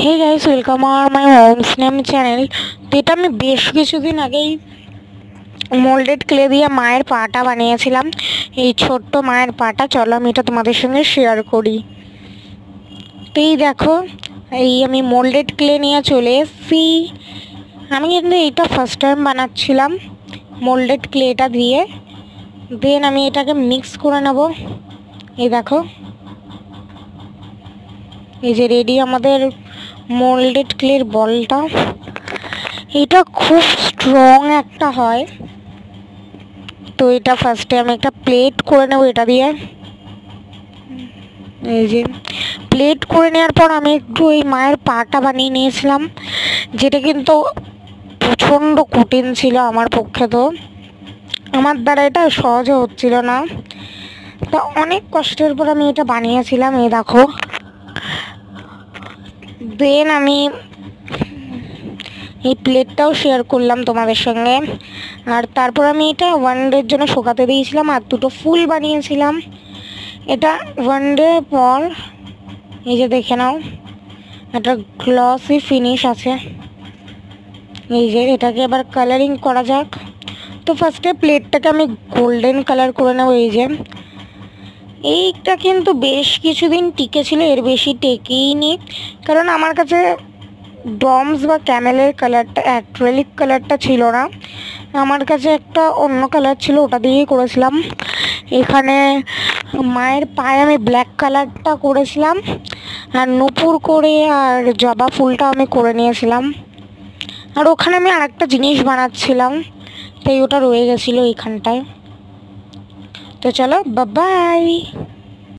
হে guys, welcome আর my home স্নেম channel. তো এটা আমি বেশ কিছুদিন আগেই মোল্ডেড ক্লে দিয়ে মায়ের পাটা বানিয়েছিলাম। এই ছোট্ট মায়ের পাটা, চলো আমি এটা তোমাদের সঙ্গে শেয়ার করি। তো এই দেখো, এই আমি মোল্ডেড ক্লে নিয়ে চলে এসেছি। আমি কিন্তু এইটা ফার্স্ট টাইম বানাচ্ছিলাম মোল্ডেড ক্লেটা দিয়ে। দেন আমি এটাকে মিক্স করে নেব। এই দেখো, এই যে রেডি আমাদের মোল্ডেড ক্লের বলটা। এটা খুব স্ট্রং একটা হয়। তো এটা ফার্স্টে আমি একটা প্লেট করে নেব এটা দিয়ে। এই যে প্লেট করে নেওয়ার পর আমি একটু এই মায়ের পাটা বানিয়ে নিয়েছিলাম, যেটা কিন্তু প্রচণ্ড কঠিন ছিল আমার পক্ষে। তো আমার দ্বারা এটা সহজে হচ্ছিল না, তা অনেক কষ্টের পর আমি এটা বানিয়েছিলাম। এই দেখো, দেন আমি এই প্লেটটাও শেয়ার করলাম তোমাদের সঙ্গে। আর তারপর আমি এটা 1 ডের জন্য শুকাতে দিয়েছিলাম আর দুটো ফুল বানিয়েছিলাম। এটা 1 ডে পর এই যে দেখে নাও, একটা গ্লসি ফিনিশ আছে। এই যে এটাকে এবার কালারিং করা যাক। তো ফার্স্টে প্লেটটাকে আমি গোল্ডেন কালার করে নেব। এই যে এইটা কিন্তু বেশ কিছুদিন টিকেছিল, এর বেশি টেকেইনি, কারণ আমার কাছে ডমস বা ক্যামেলের কালারটা, অ্যাক্রিলিক কালারটা ছিল না। আমার কাছে একটা অন্য কালার ছিল, ওটা দিয়েই করেছিলাম। এখানে মায়ের পায়ে আমি ব্ল্যাক কালারটা করেছিলাম, আর নূপুর করে আর জবা ফুলটা আমি করে নিয়েছিলাম। আর ওখানে আমি আরেকটা জিনিস বানাচ্ছিলাম, তাই ওটা রয়ে গেছিলো এইখানটায়। তো চলো, বাই বাই।